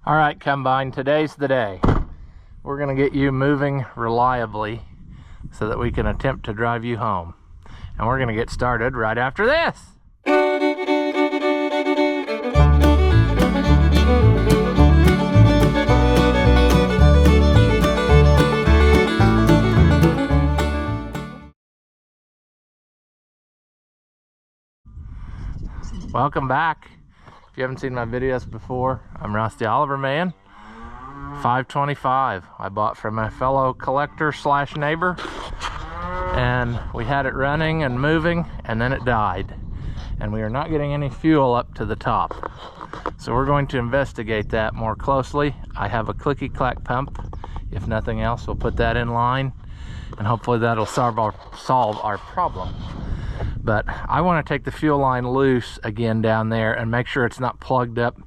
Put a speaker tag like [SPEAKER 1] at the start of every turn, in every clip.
[SPEAKER 1] All right, Combine, today's the day. We're gonna get you moving reliably so that we can attempt to drive you home. And we're gonna get started right after this. Welcome back. If you haven't seen my videos before, I'm Rusty Oliver Man. 525 I bought from a fellow collector slash neighbor, and we had it running and moving, and then it died, and we are not getting any fuel up to the top. So we're going to investigate that more closely. I have a clicky clack pump. If nothing else, we'll put that in line, and hopefully that'll solve our problem. But I want to take the fuel line loose again down there and make sure it's not plugged up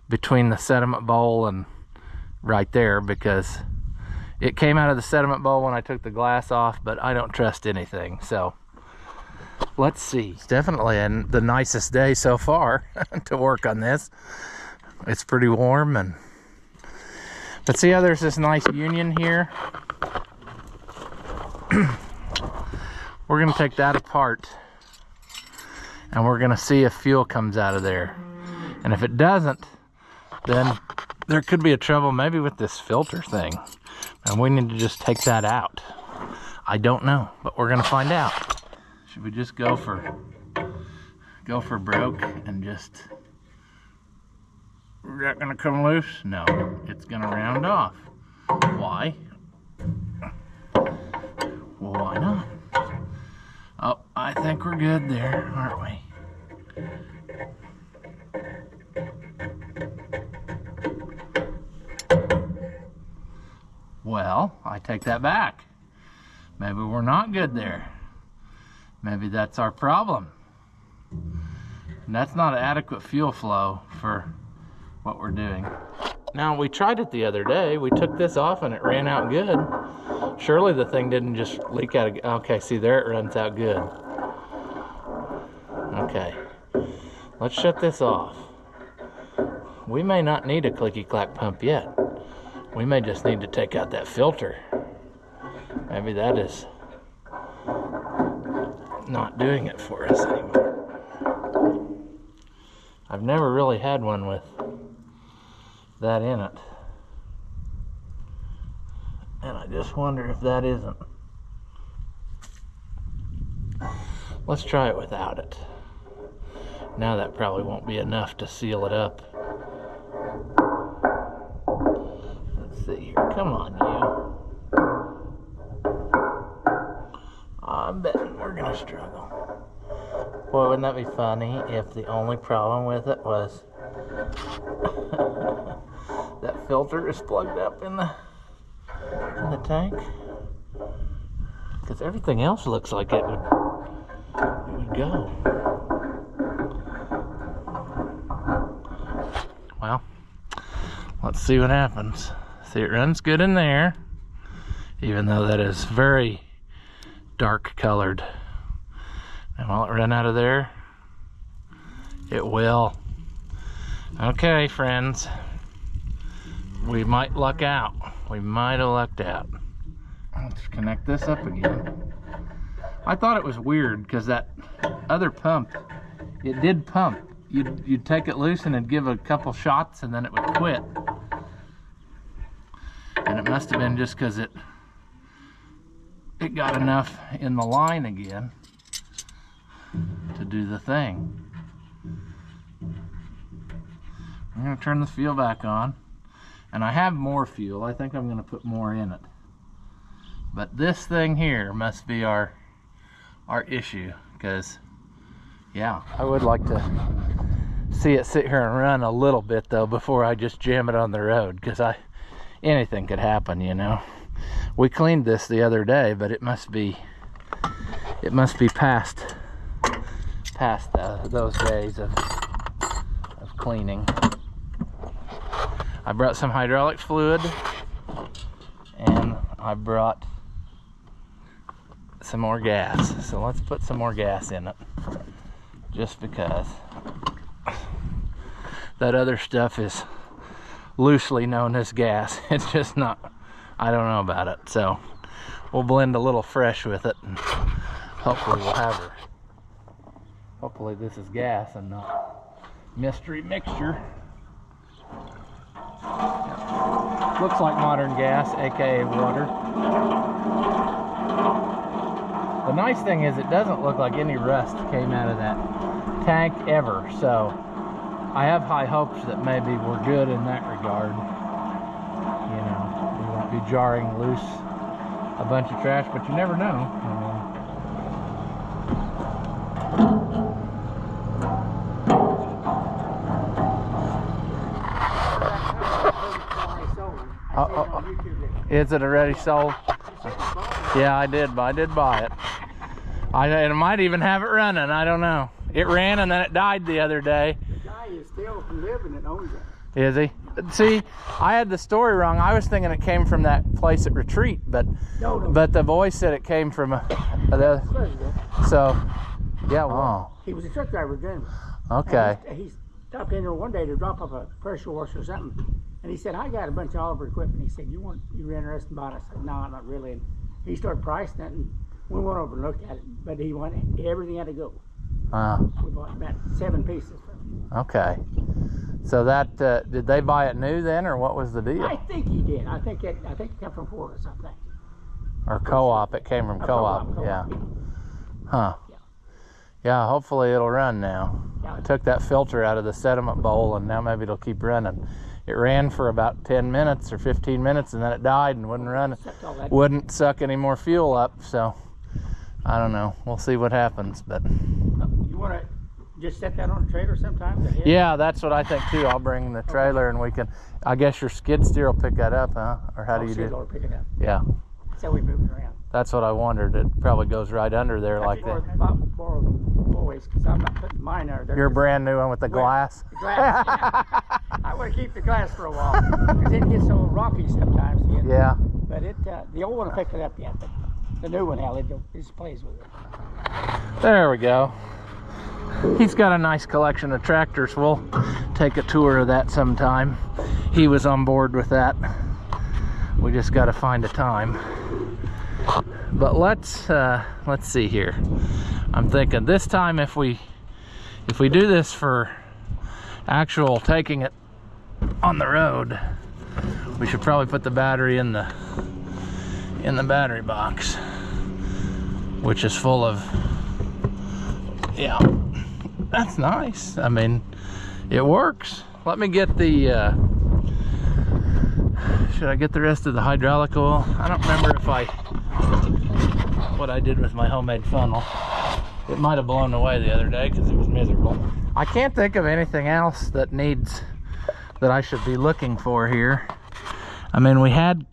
[SPEAKER 1] between the sediment bowl and right there, because it came out of the sediment bowl when I took the glass off, but I don't trust anything. So let's see. It's definitely the nicest day so far to work on this. It's pretty warm, but see how there's this nice union here? We're gonna take that apart and we're gonna see if fuel comes out of there. And if it doesn't, then there could be a trouble maybe with this filter thing, and we need to just take that out. I don't know, but we're gonna find out. Should we just go for broke and just, is that gonna come loose? No, it's gonna round off. Why? Well, why not? Oh, I think we're good there, aren't we? Well, I take that back. Maybe we're not good there. Maybe that's our problem. And that's not adequate fuel flow for what we're doing. Now, we tried it the other day. We took this off and it ran out good. Surely the thing didn't just leak out of, okay, see there, it runs out good. Okay, let's shut this off. We may not need a clicky clack pump yet. We may just need to take out that filter. Maybe that is not doing it for us anymore. I've never really had one with that in it, and I just wonder if that isn't. Let's try it without it. Now that probably won't be enough to seal it up. Let's see here, come on you. I'm betting we're gonna struggle. Boy, wouldn't that be funny if the only problem with it was that filter is plugged up in the tank, because everything else looks like it would go. Well, let's see what happens. See, it runs good in there, even though that is very dark colored. And will it run out of there? It will. Okay, friends. We might luck out. We might have lucked out. Let's connect this up again. I thought it was weird because that other pump, it did pump. You'd take it loose and it'd give a couple shots and then it would quit. And it must have been just because it got enough in the line again to do the thing. I'm gonna turn the fuel back on. And I have more fuel. I think I'm gonna put more in it. But this thing here must be our issue, because yeah, I would like to see it sit here and run a little bit though before I just jam it on the road, because anything could happen, you know. We cleaned this the other day, but it must be past those days of cleaning. I brought some hydraulic fluid, and I brought some more gas. So let's put some more gas in it, just because that other stuff is loosely known as gas. It's just not, I don't know about it. So we'll blend a little fresh with it, and hopefully we'll have her. Hopefully this is gas and not mystery mixture. Yeah. Looks like modern gas, aka water. The nice thing is it doesn't look like any rust came out of that tank ever, so I have high hopes that maybe we're good in that regard. You know, we won't be jarring loose a bunch of trash, but you never know. Is it already sold? Yeah, I did buy it. It might even have it running, I don't know. It ran and then it died the other day.
[SPEAKER 2] The guy is still living and owns it.
[SPEAKER 1] Is he? See, I had the story wrong. I was thinking it came from that place at Retreat, but
[SPEAKER 2] no.
[SPEAKER 1] But the voice said it came from so yeah, wow.
[SPEAKER 2] He was a truck driver then.
[SPEAKER 1] Okay.
[SPEAKER 2] He stopped in there one day to drop off a pressure washer or something, and he said, "I got a bunch of Oliver equipment." He said, "You interested in buying it?" I said, "No, not really." And he started pricing it, and we went over and looked at it, but he wanted everything had to go. We bought about 7 pieces from him.
[SPEAKER 1] Okay. So that did they buy it new then, or what was the deal?
[SPEAKER 2] I think he did. I think it came from Ford or something.
[SPEAKER 1] Or co-op. It came from co-op. Yeah. Huh.
[SPEAKER 2] Yeah.
[SPEAKER 1] Yeah. Hopefully it'll run now.
[SPEAKER 2] Yeah.
[SPEAKER 1] I took that filter out of the sediment bowl, and now maybe it'll keep running. It ran for about 10 minutes or 15 minutes, and then it died and wouldn't run. Wouldn't suck any more fuel up. So I don't know. We'll see what happens. But
[SPEAKER 2] you want to just set that on a trailer sometime?
[SPEAKER 1] Yeah, that's what I think too. I'll bring the trailer, and we can. I guess your skid steer will pick that up, huh? Or how do you do it?
[SPEAKER 2] Pick it up.
[SPEAKER 1] Yeah.
[SPEAKER 2] So we move it around.
[SPEAKER 1] That's what I wondered. It probably goes right under there like that.
[SPEAKER 2] Borrow the boys, because I'm not putting mine under there.
[SPEAKER 1] Your brand new one with the glass?
[SPEAKER 2] The glass, yeah. I want to keep the glass for a while, because it gets so rocky sometimes.
[SPEAKER 1] Yeah.
[SPEAKER 2] But the old one will pick it up yet, but the new one, hell, it just plays with it.
[SPEAKER 1] There we go. He's got a nice collection of tractors. We'll take a tour of that sometime. He was on board with that. We just got to find a time. But let's see here. I'm thinking this time if we do this for actual taking it on the road, we should probably put the battery in the battery box, which is full of, yeah, that's nice. I mean, it works. Let me get the should I get the rest of the hydraulic oil? I don't remember what I did with my homemade funnel. It might have blown away the other day because it was miserable. I can't think of anything else that I should be looking for here. I mean, we had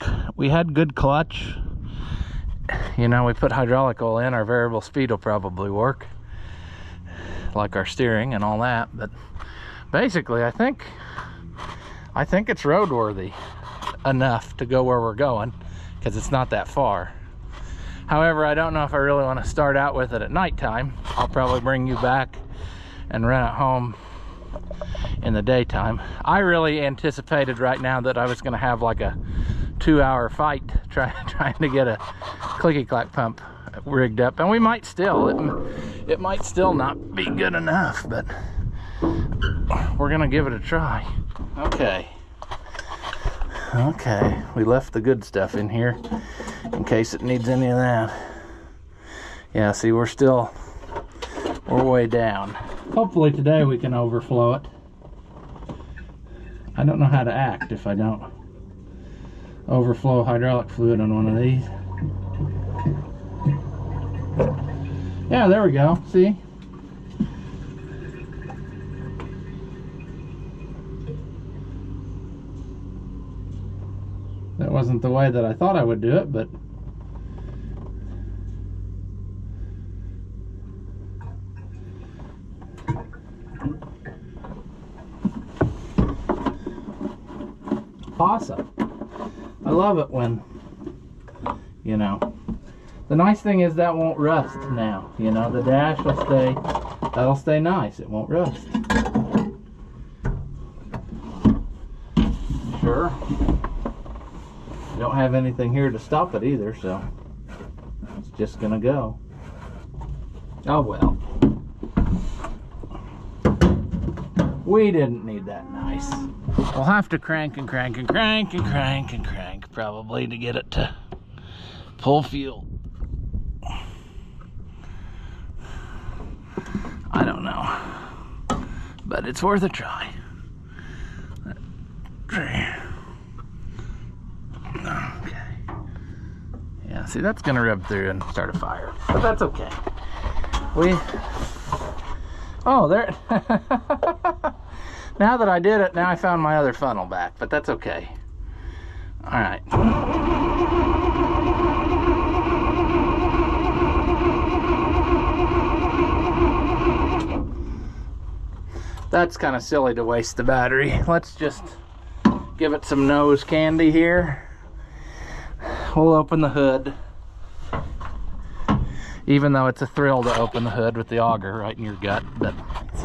[SPEAKER 1] good clutch. You know, we put hydraulic oil in, our variable speed will probably work, like our steering and all that. But basically, I think it's roadworthy enough to go where we're going, because it's not that far. However, I don't know if I really want to start out with it at nighttime. I'll probably bring you back and run it home in the daytime. I really anticipated right now that I was going to have like a 2-hour fight trying to get a clicky clack pump rigged up, and we might still. It might still not be good enough, but we're gonna give it a try. Okay, we left the good stuff in here in case it needs any of that. Yeah, see, we're way down. Hopefully today we can overflow it. I don't know how to act if I don't overflow hydraulic fluid on one of these. Yeah, there we go. See? That wasn't the way that I thought I would do it, but awesome. I love it when, you know, the nice thing is that won't rust now. You know, the dash will that'll stay nice. It won't rust. sure. Don't have anything here to stop it either, so it's just gonna go. Oh well. We didn't need that nice. We'll have to crank and crank and crank and crank and crank probably to get it to pull fuel. I don't know, but it's worth a try. Okay. Yeah, see, that's gonna rub through and start a fire, but that's okay. Oh, there. Now that I did it, now I found my other funnel back, but that's okay. All right. That's kind of silly to waste the battery. Let's just give it some nose candy here. We'll open the hood. Even though it's a thrill to open the hood with the auger right in your gut, but it's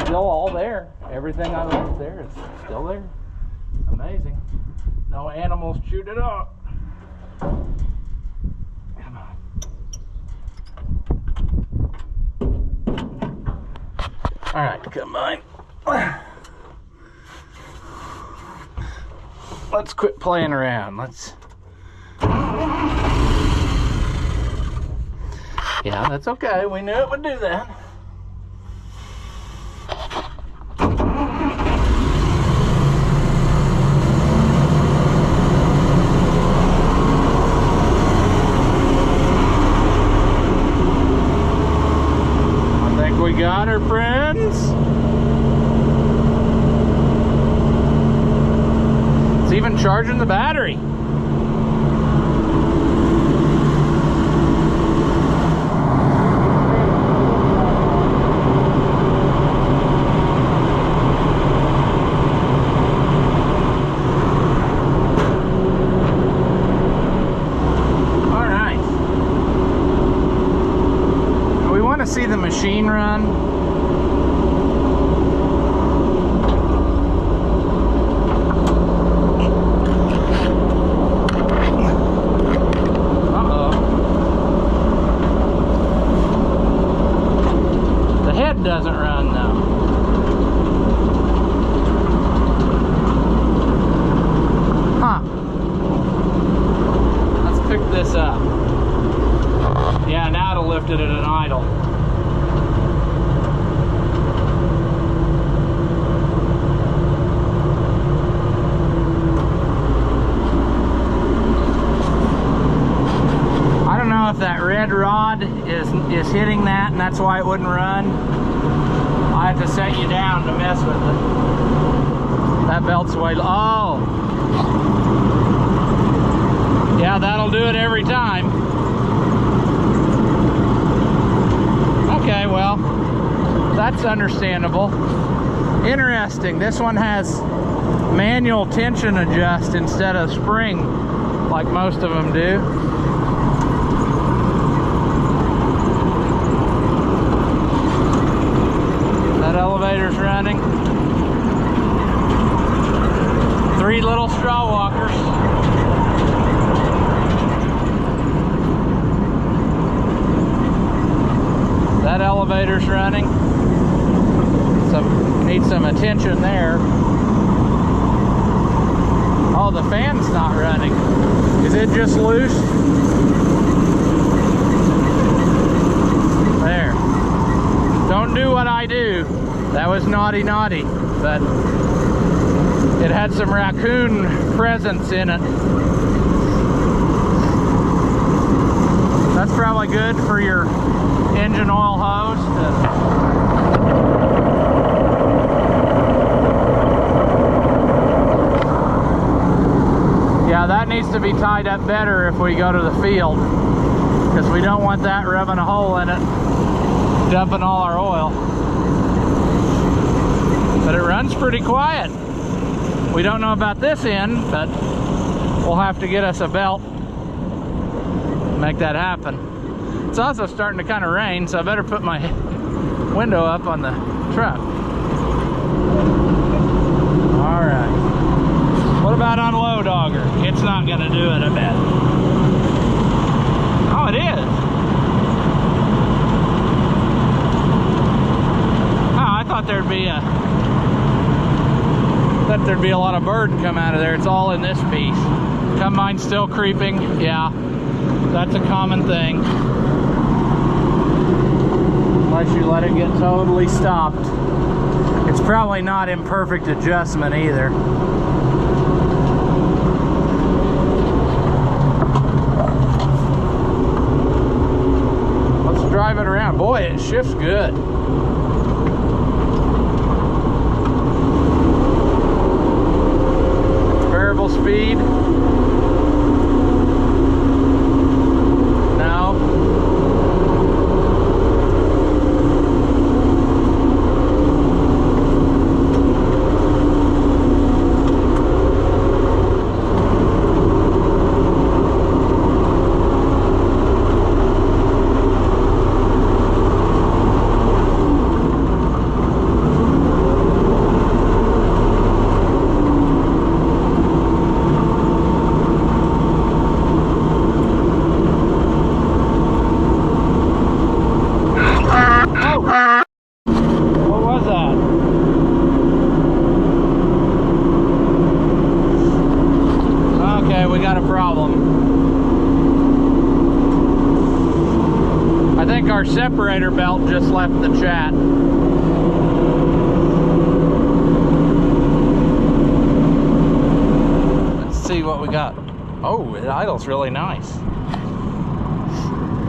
[SPEAKER 1] still all there. Everything I left there is still there. Amazing. No animals chewed it up. Come on. All right, come on. Let's quit playing around. Yeah, that's okay. We knew it would do that. I think we got her, friends. It's even charging the battery. See the machine run. Uh-oh. The head doesn't run though. Huh. Let's pick this up. Yeah, now it'll lift it at an idle. If that red rod is hitting that and that's why it wouldn't run, I have to set you down to mess with it. That belt's way low. Oh, yeah, that'll do it every time. Okay, well, that's understandable. Interesting. This one has manual tension adjust instead of spring like most of them do. Elevator's running. 3 little straw walkers. That elevator's running. Need some attention there. Oh, the fan's not running. Is it just loose? There. Don't do what I do. That was naughty, but it had some raccoon presence in it. That's probably good for your engine oil hose. Yeah, that needs to be tied up better if we go to the field, because we don't want that rubbing a hole in it, dumping all our oil. But it runs pretty quiet. We don't know about this end, but we'll have to get us a belt to make that happen. It's also starting to kind of rain, so I better put my window up on the truck. gonna do it, I bet. Oh, it is. Oh, I thought there'd be a lot of burden come out of there. It's all in this piece. Combine's still creeping. Yeah, that's a common thing. Unless you let it get totally stopped. It's probably not in perfect adjustment either. Let's drive it around. Boy, it shifts good. Variable speed. Our separator belt just left the chat. Let's see what we got. Oh, it idles really nice.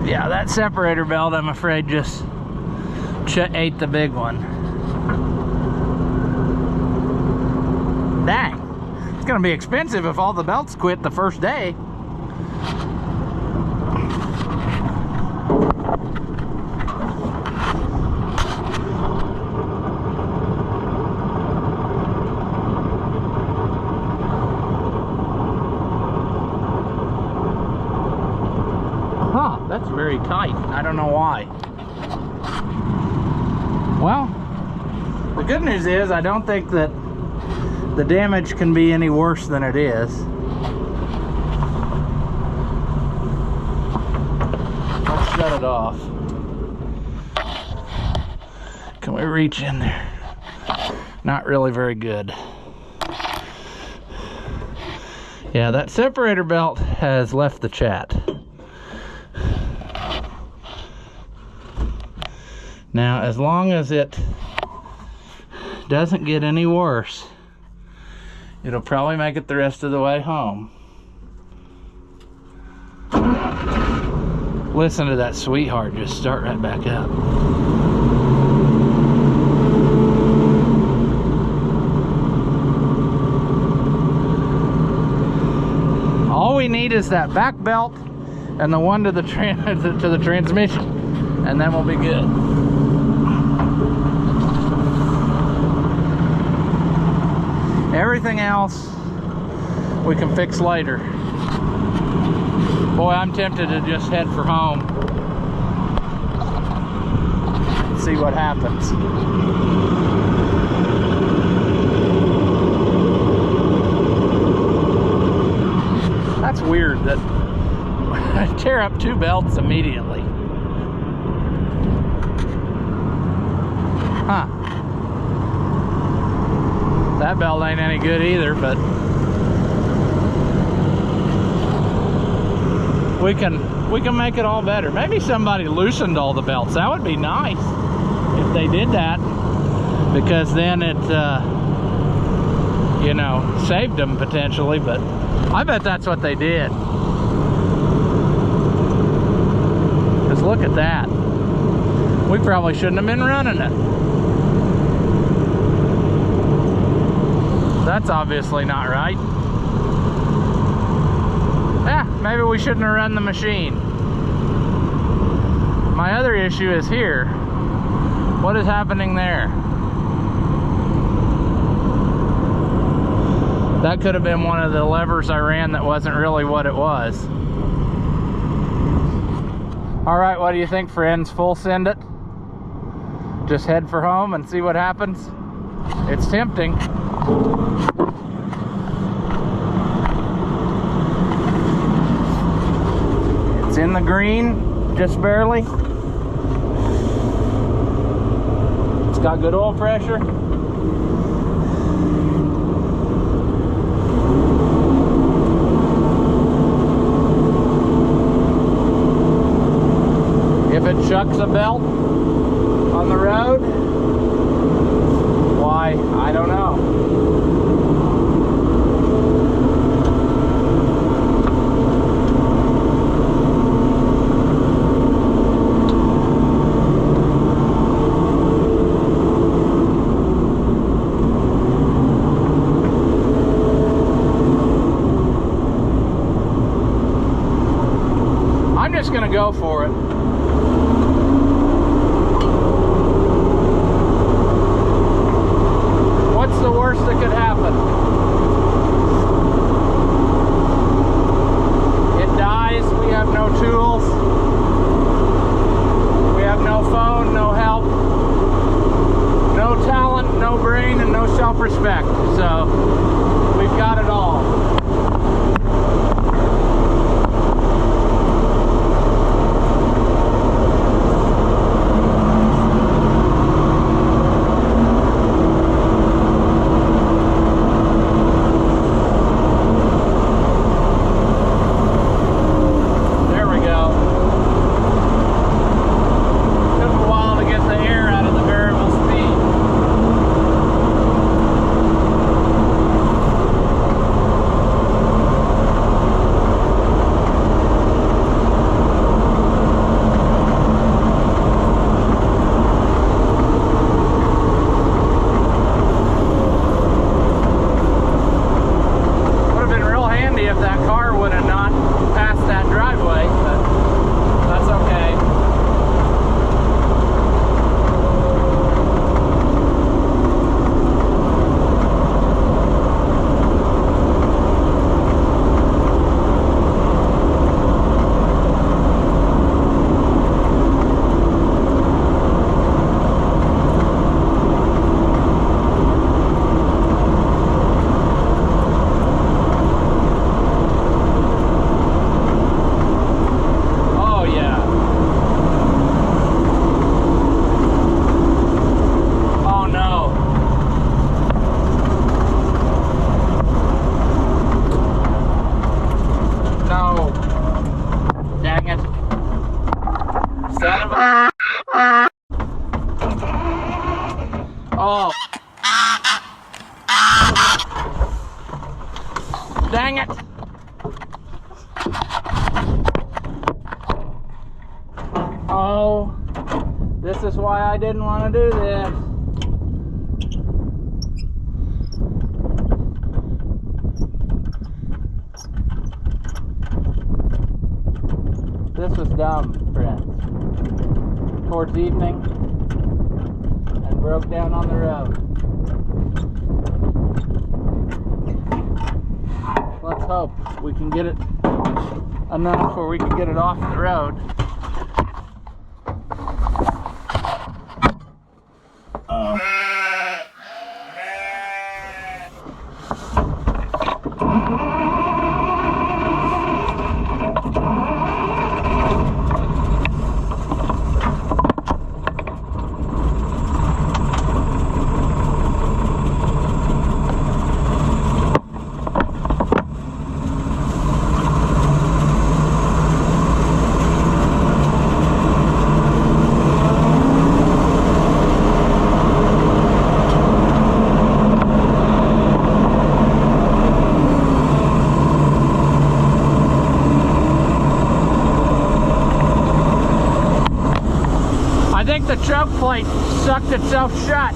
[SPEAKER 1] Yeah, that separator belt, I'm afraid, just ate the big one. Dang, it's gonna be expensive if all the belts quit the first day. That's very tight. I don't know why. Well, the good news is I don't think that the damage can be any worse than it is. Let's shut it off. Can we reach in there? Not really very good. Yeah, that separator belt has left the chat. Now, as long as it doesn't get any worse, it'll probably make it the rest of the way home. Listen to that sweetheart just start right back up. All we need is that back belt and the one to the transmission, and then we'll be good. Everything else we can fix later. Boy, I'm tempted to just head for home. See what happens. That's weird that I tear up two belts immediately. Huh. That belt ain't any good either, but we can make it all better. Maybe somebody loosened all the belts. That would be nice if they did that, because then it you know, saved them potentially, but I bet that's what they did. Because look at that. We probably shouldn't have been running it. That's obviously not right. Yeah, maybe we shouldn't have run the machine. My other issue is here. What is happening there? That could have been one of the levers I ran that wasn't really what it was. All right, what do you think, friends? Full send it? Just head for home and see what happens? It's tempting. the green, just barely. It's got good oil pressure. If it chucks a belt on the road, why, I don't know. I'm just gonna go for it. What's the worst that could happen? It dies, we have no tools, we have no phone, no help, no talent, no brain, and no self-respect. So we've got it all. Oh. Dang it. Oh. This is why I didn't want to do this. This was dumb, friends. Towards evening, and broke down on the road. Let's hope we can get it enough where we can get it off the road. The choke plate sucked itself shut.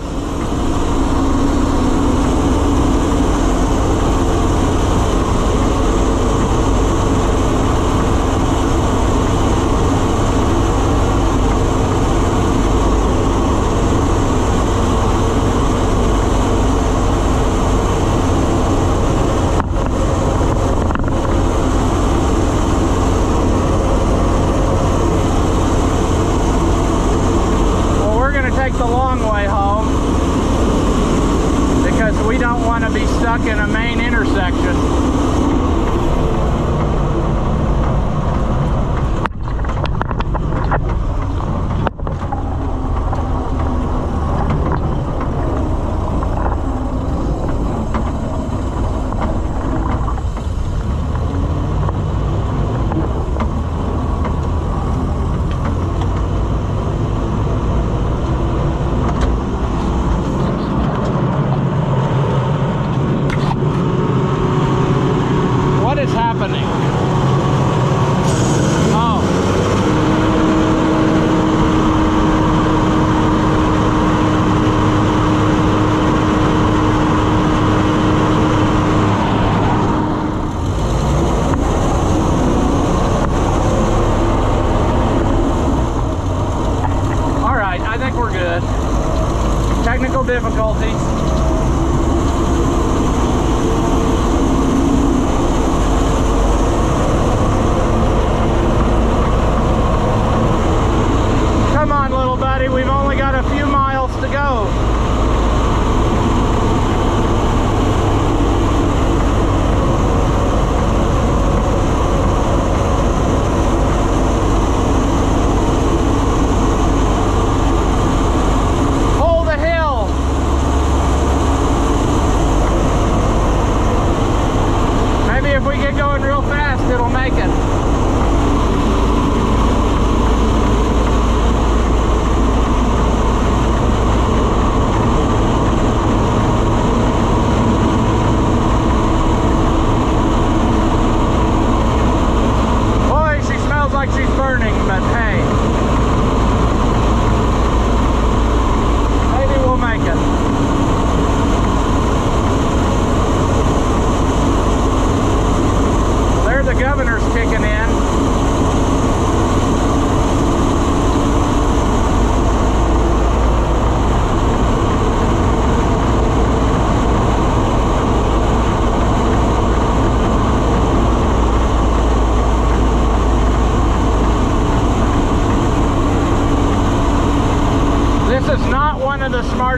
[SPEAKER 1] Take the long way home because we don't want to be stuck in a main intersection.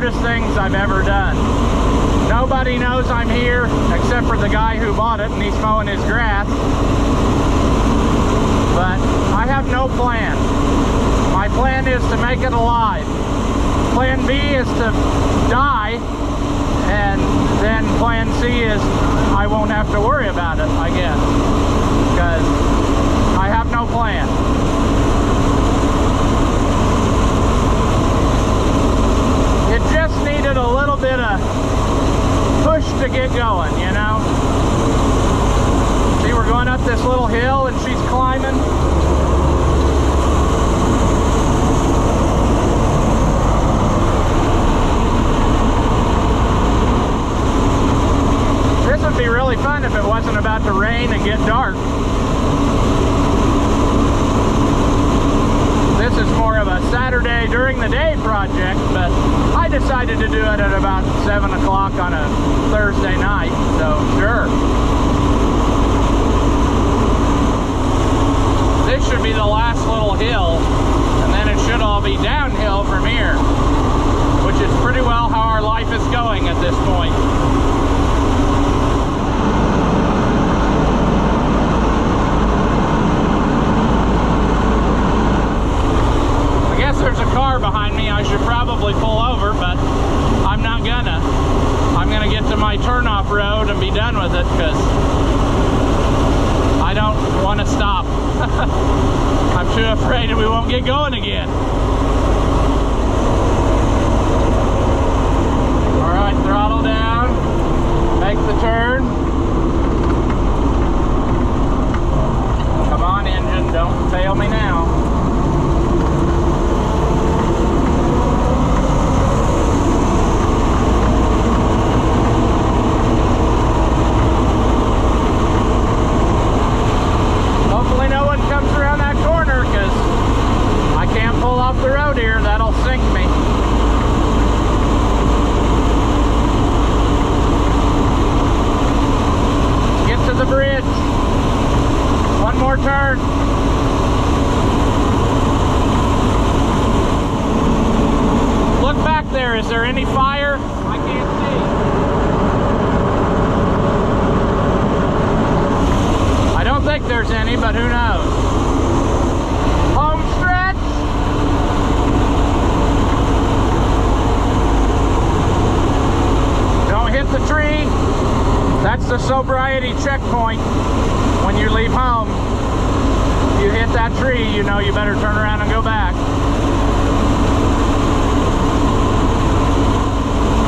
[SPEAKER 1] weirdest things I've ever done. Nobody knows I'm here except for the guy who bought it, and he's mowing his grass. But I have no plan. My plan is to make it alive. Plan B is to die, and then plan C is I won't have to worry about it, I guess, because I have no plan. It just needed a little bit of push to get going, you know? See, we're going up this little hill and she's climbing. This would be really fun if it wasn't about to rain and get dark. This is more of a Saturday during the day project, but I decided to do it at about 7 o'clock on a Thursday night, so sure. This should be the last little hill, and then it should all be downhill from here, which is pretty well how our life is going at this point. There's a car behind me. I should probably pull over, but I'm not gonna. I'm gonna get to my turnoff road and be done with it because I don't want to stop. I'm too afraid we won't get going again. Alright, throttle down. Make the turn. Come on, engine, don't fail me now. Hopefully no one comes around that corner because I can't pull off the road here. That'll sink me. Get to the bridge. One more turn. Look back there. Is there any fire? I can't see. I don't think there's any, but who knows? Home stretch. Don't hit the tree. That's the sobriety checkpoint. When you leave home, you hit that tree, you know you better turn around and go back.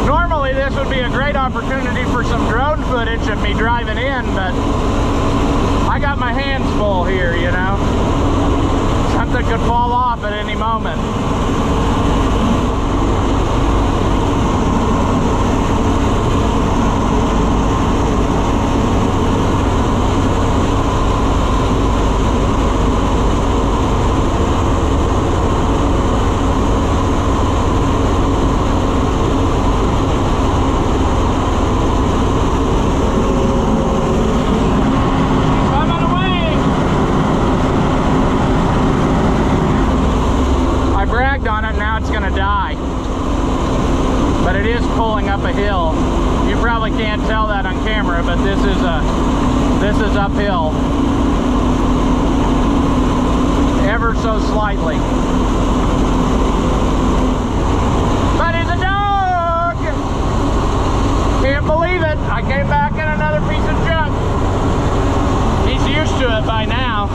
[SPEAKER 1] Normally this would be a great opportunity for some drone footage of me driving in, but I got my hands full here, you know. Something could fall off at any moment. On it, now it's gonna die, but it is pulling up a hill. You probably can't tell that on camera, but this is uphill ever so slightly. But it's a dog. Can't believe it. I came back in another piece of junk. He's used to it by now.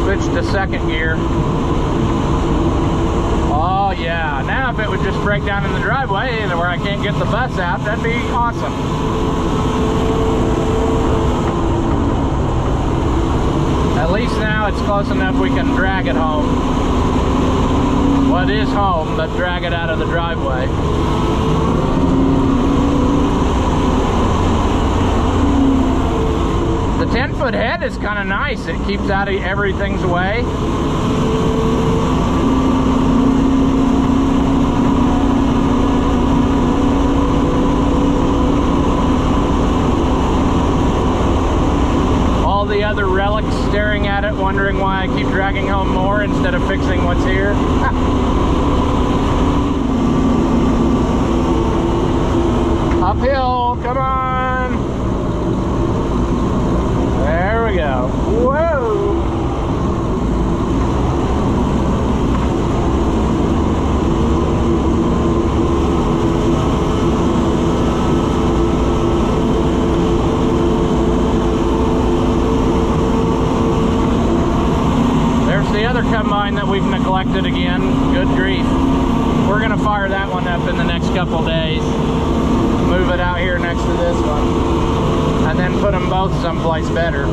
[SPEAKER 1] Switch to second gear. Oh yeah, now if it would just break down in the driveway where I can't get the bus out, that'd be awesome. At least now it's close enough we can drag it home. Well, it is home, but drag it out of the driveway. The 10-foot head is kind of nice. It keeps out of everything's way. the other relics staring at it, wondering why I keep dragging home more instead of fixing what's here. Uphill, come on. There we go. Whoa. There's the other combine that we've neglected again. Good grief. We're gonna fire that one up in the next couple days. Move it out here next to this one, and then put them both someplace better.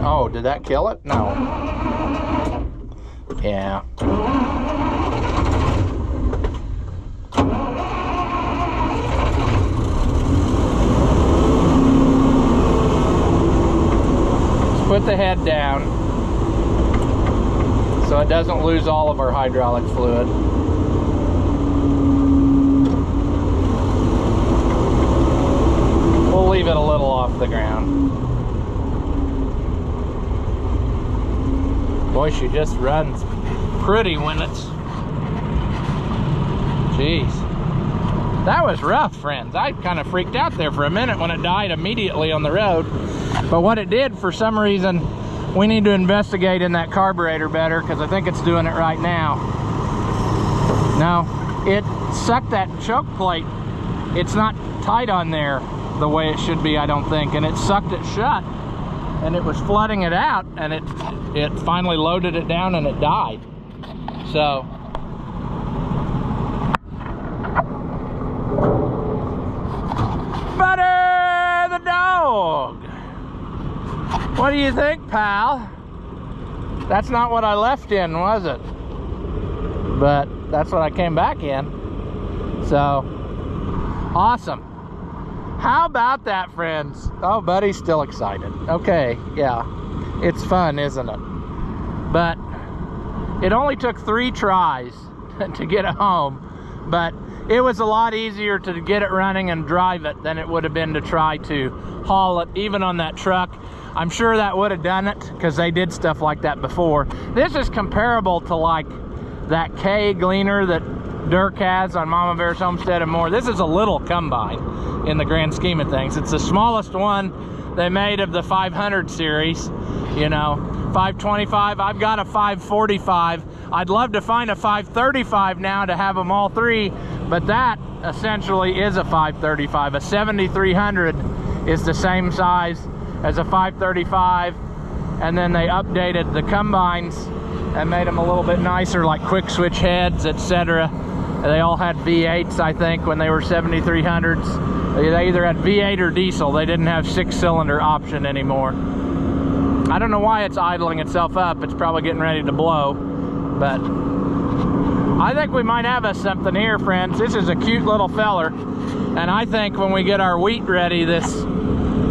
[SPEAKER 1] Oh, did that kill it? No. Yeah. Put the head down so it doesn't lose all of our hydraulic fluid. We'll leave it a little off the ground. Boy, she just runs pretty when it's... Jeez. That was rough, friends. I kind of freaked out there for a minute when it died immediately on the road. But what it did, for some reason, we need to investigate in that carburetor better, because I think it's doing it right now. No, it sucked that choke plate. It's not tight on there the way it should be, I don't think. And it sucked it shut, and it was flooding it out, and it finally loaded it down and it died. So... Butter the dog! What do you think, pal? That's not what I left in, was it? But that's what I came back in. So, awesome. How about that, friends? Oh, buddy's still excited. Okay, yeah. It's fun, isn't it? But it only took 3 tries to get it home. But it was a lot easier to get it running and drive it than it would have been to try to haul it, even on that truck. I'm sure that would have done it, because they did stuff like that before. This is comparable to like that K gleaner that Dirk has on Mama Bear's Homestead and more. This is a little combine in the grand scheme of things. It's the smallest one they made of the 500 series, you know, 525. I've got a 545. I'd love to find a 535 now to have them all three, but that essentially is a 535. A 7300 is the same size as a 535, and then they updated the combines and made them a little bit nicer, like quick switch heads, etc. They all had V8s, I think, when they were 7300s. They either had V8 or diesel. They didn't have 6-cylinder option anymore. I don't know why it's idling itself up. It's probably getting ready to blow, but I think we might have us something here, friends. This is a cute little feller, and I think when we get our wheat ready this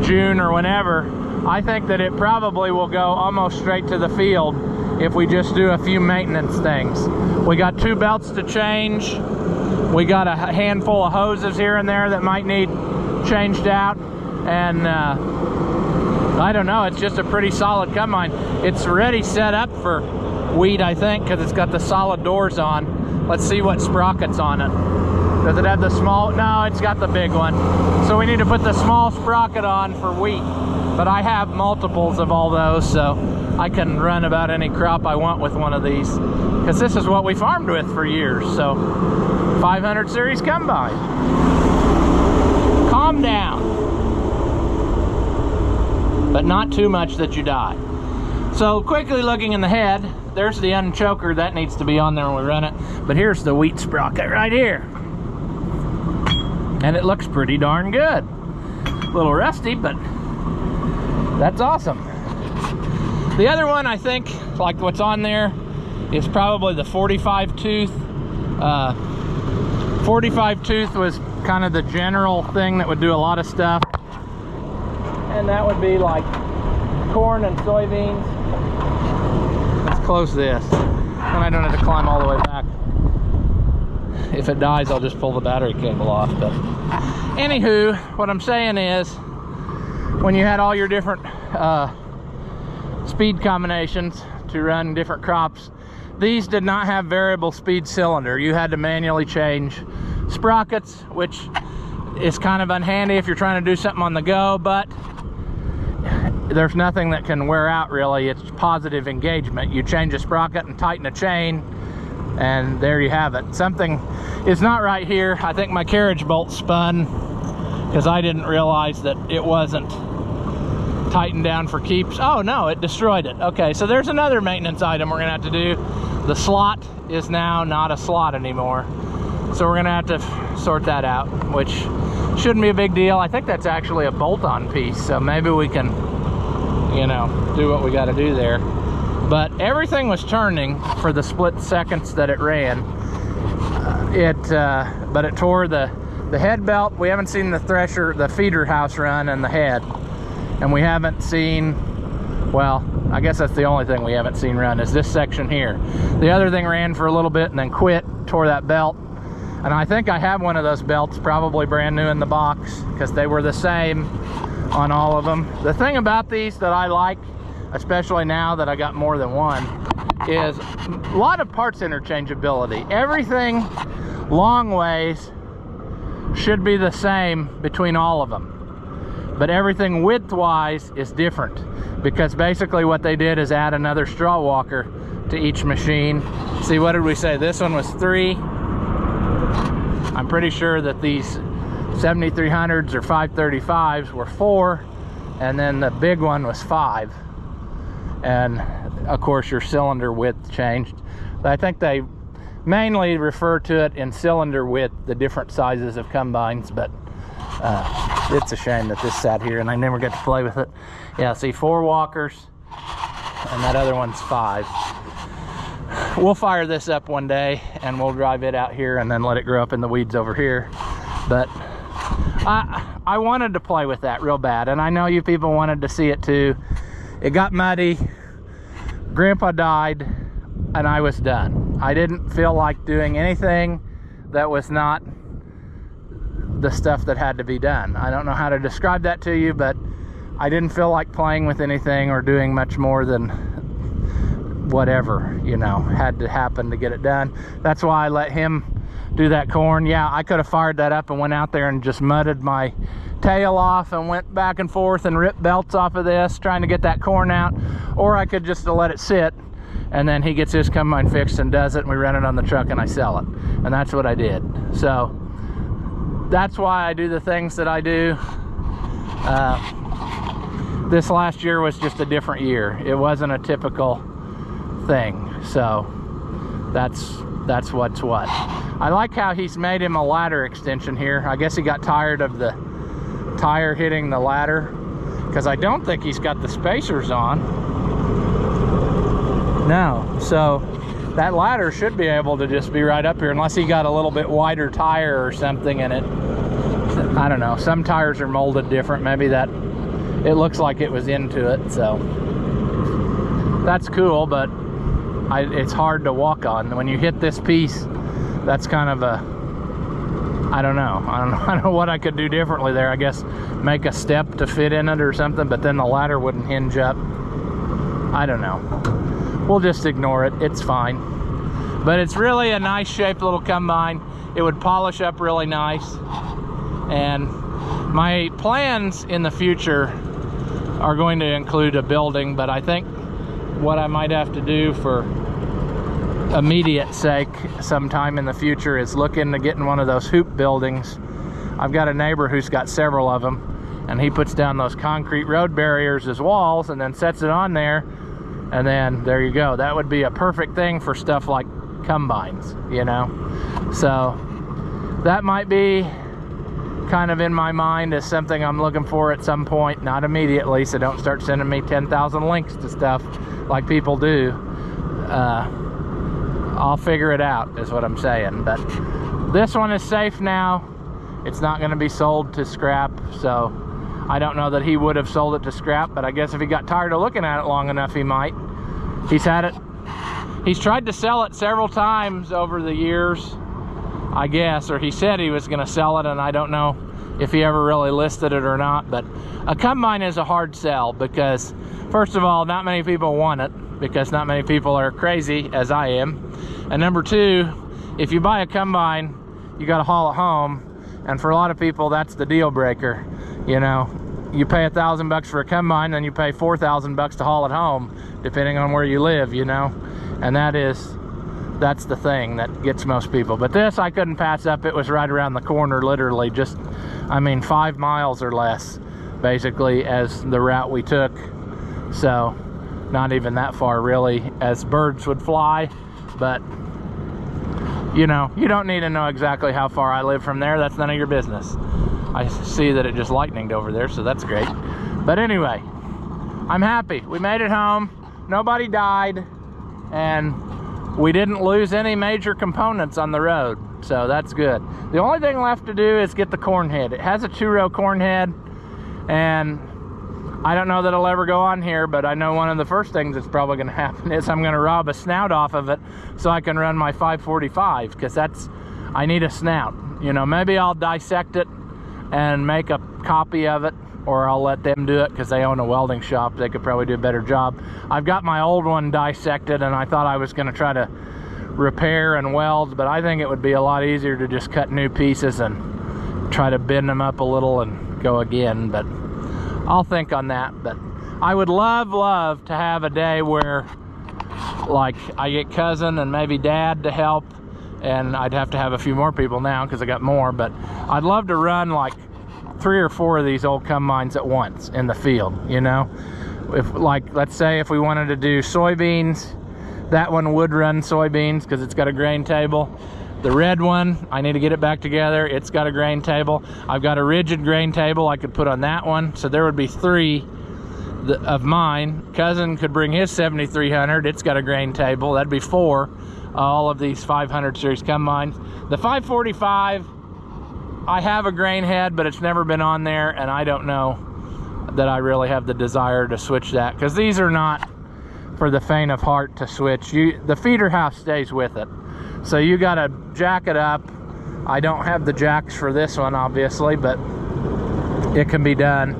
[SPEAKER 1] June or whenever, I think that it probably will go almost straight to the field if we just do a few maintenance things. We got 2 belts to change. We got a handful of hoses here and there that might need changed out, and I don't know, it's just a pretty solid combine. It's already set up for wheat, I think, because it's got the solid doors on. Let's see what sprocket's on it. Does it have the small? No, it's got the big one. So we need to put the small sprocket on for wheat. But I have multiples of all those, so I can run about any crop I want with one of these. Because this is what we farmed with for years. So 500 series combine. Calm down. But not too much that you die. So quickly looking in the head, there's the unchoker. That needs to be on there when we run it. But here's the wheat sprocket right here. And it looks pretty darn good. A little rusty, but that's awesome. The other one, I think, like what's on there, is probably the 45 tooth. 45 tooth was kind of the general thing that would do a lot of stuff. and that would be like corn and soybeans. Let's close this, and I don't have to climb all the way back. If it dies, I'll just pull the battery cable off. But anywho, what I'm saying is, when you had all your different speed combinations to run different crops, these did not have variable speed cylinder. You had to manually change sprockets, which is kind of unhandy if you're trying to do something on the go, but there's nothing that can wear out really. It's positive engagement. You change a sprocket and tighten a chain, and there you have it. Something is not right here. I think my carriage bolt spun because I didn't realize that it wasn't tightened down for keeps. Oh no, it destroyed it. Okay, so there's another maintenance item we're gonna have to do. The slot is now not a slot anymore, so we're gonna have to sort that out, which shouldn't be a big deal. I think that's actually a bolt-on piece, so maybe we can, you know, do what we got to do there. But everything was turning for the split seconds that it ran. But it tore the head belt. We haven't seen the feeder house run and the head, and we haven't seen, well, I guess that's the only thing we haven't seen run is this section here. The other thing ran for a little bit and then quit, tore that belt. And I think I have one of those belts, probably brand new in the box, because they were the same on all of them. The thing about these that I like, especially now that I got more than one, is a lot of parts interchangeability. Everything long ways should be the same between all of them, but everything width-wise is different, because basically what they did is add another straw walker to each machine. See, what did we say? This one was 3. I'm pretty sure that these 7300s or 535s were 4, and then the big one was 5. And of course your cylinder width changed. I think they mainly refer to it in cylinder width, the different sizes of combines, but it's a shame that this sat here and I never got to play with it. Yeah, see, 4 walkers, and that other one's 5. We'll fire this up one day and we'll drive it out here and then let it grow up in the weeds over here. But I wanted to play with that real bad, and I know you people wanted to see it too. It got muddy, Grandpa died, and I was done. I didn't feel like doing anything that was not the stuff that had to be done. I don't know how to describe that to you, but I didn't feel like playing with anything or doing much more than whatever, you know, had to happen to get it done. That's why I let him do that corn. Yeah, I could have fired that up and went out there and just mudded my tail off and went back and forth and ripped belts off of this trying to get that corn out, or I could just let it sit and then he gets his combine fixed and does it, and we run it on the truck and I sell it. And that's what I did. So that's why I do the things that I do. This last year was just a different year. It wasn't a typical thing, so that's what's what. I like how he's made him a ladder extension here. I guess he got tired of the tire hitting the ladder, because I don't think he's got the spacers on. No, so that ladder should be able to just be right up here, unless he got a little bit wider tire or something in it. I don't know, some tires are molded different. Maybe that it looks like it was into it, so that's cool, but it's hard to walk on. When you hit this piece, that's kind of a, I don't know what I could do differently there. I guess make a step to fit in it or something, but then the ladder wouldn't hinge up. I don't know. We'll just ignore it. It's fine. But it's really a nice shaped little combine. It would polish up really nice. And my plans in the future are going to include a building, but I think what I might have to do for immediate sake sometime in the future is look into getting one of those hoop buildings. I've got a neighbor who's got several of them, and he puts down those concrete road barriers as walls and then sets it on there, and then there you go. That would be a perfect thing for stuff like combines, you know. So that might be kind of in my mind as something I'm looking for at some point, not immediately, so don't start sending me 10,000 links to stuff like people do. I'll figure it out is what I'm saying. But this one is safe now. It's not going to be sold to scrap, so I don't know that he would have sold it to scrap, but I guess if he got tired of looking at it long enough, he might. He's tried to sell it several times over the years, I guess, or he said he was going to sell it, and I don't know if he ever really listed it or not. But a combine is a hard sell because, first of all, not many people want it because not many people are crazy as I am. And number two, if you buy a combine, you got to haul it home. And for a lot of people, that's the deal breaker. You know, you pay $1,000 for a combine, then you pay $4,000 to haul it home, depending on where you live, you know. And that's the thing that gets most people. But this I couldn't pass up. It was right around the corner, literally just, I mean, 5 miles or less, basically, as the route we took. So not even that far really, as birds would fly. But you know, you don't need to know exactly how far I live from there. That's none of your business. I see that it just lightninged over there, so that's great. But anyway, I'm happy. We made it home. Nobody died, and we didn't lose any major components on the road, so that's good. The only thing left to do is get the corn head. It has a 2-row corn head, and I don't know that it'll ever go on here, but I know one of the first things that's probably going to happen is I'm going to rob a snout off of it so I can run my 545, because I need a snout. You know, maybe I'll dissect it and make a copy of it, or I'll let them do it because they own a welding shop. They could probably do a better job. I've got my old one dissected, and I thought I was going to try to repair and weld, but I think it would be a lot easier to just cut new pieces and try to bend them up a little and go again. But I'll think on that. But I would love to have a day where, like, I get cousin and maybe dad to help, and I'd have to have a few more people now because I got more, but I'd love to run like 3 or 4 of these old combines at once in the field, you know. If, like, let's say if we wanted to do soybeans, that one would run soybeans because it's got a grain table. The red one, I need to get it back together. It's got a grain table. I've got a rigid grain table I could put on that one, so there would be 3 of mine. Cousin could bring his 7300. It's got a grain table. That'd be 4. All of these 500 series combines. The 545, I have a grain head, but it's never been on there, and I don't know that I really have the desire to switch that, because these are not for the faint of heart to switch. The feeder house stays with it, so you gotta jack it up. I don't have the jacks for this one, obviously, but it can be done.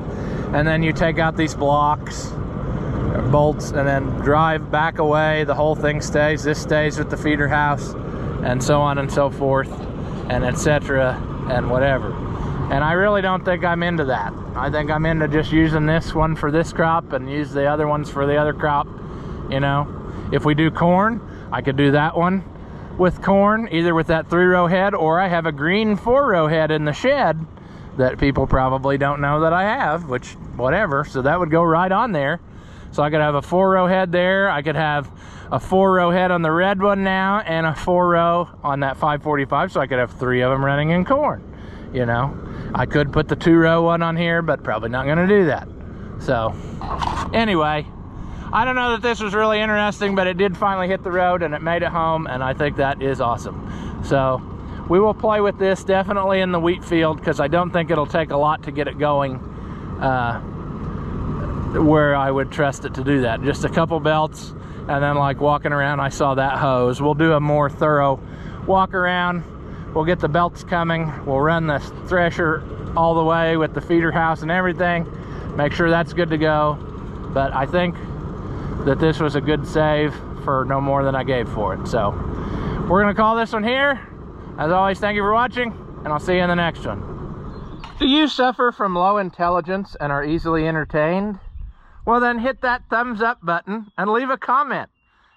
[SPEAKER 1] And then you take out these blocks, bolts, and then drive back away. The whole thing stays. This stays with the feeder house, and so on and so forth, and etc. and whatever. And I really don't think I'm into that. I think I'm into just using this one for this crop and use the other ones for the other crop. You know, if we do corn, I could do that one with corn, either with that 3-row head, or I have a green 4-row head in the shed that people probably don't know that I have, which, whatever. So that would go right on there. So I could have a 4-row head there. I could have a 4-row head on the red one now, and a 4-row on that 545, so I could have 3 of them running in corn. You know, I could put the 2-row one on here, but probably not going to do that. So anyway, I don't know that this was really interesting, but it did finally hit the road and it made it home, and I think that is awesome. So we will play with this definitely in the wheat field, because I don't think it'll take a lot to get it going where I would trust it to do that. Just a couple belts, and then like walking around, I saw that hose. We'll do a more thorough walk around. We'll get the belts coming. We'll run the thresher all the way with the feeder house and everything. Make sure that's good to go. But I think that this was a good save for no more than I gave for it. So we're gonna call this one here. As always, thank you for watching, and I'll see you in the next one. Do you suffer from low intelligence and are easily entertained? Well, then hit that thumbs up button and leave a comment.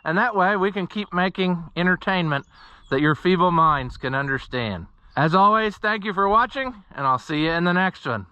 [SPEAKER 1] And that way we can keep making entertainment that your feeble minds can understand. As always, thank you for watching, and I'll see you in the next one.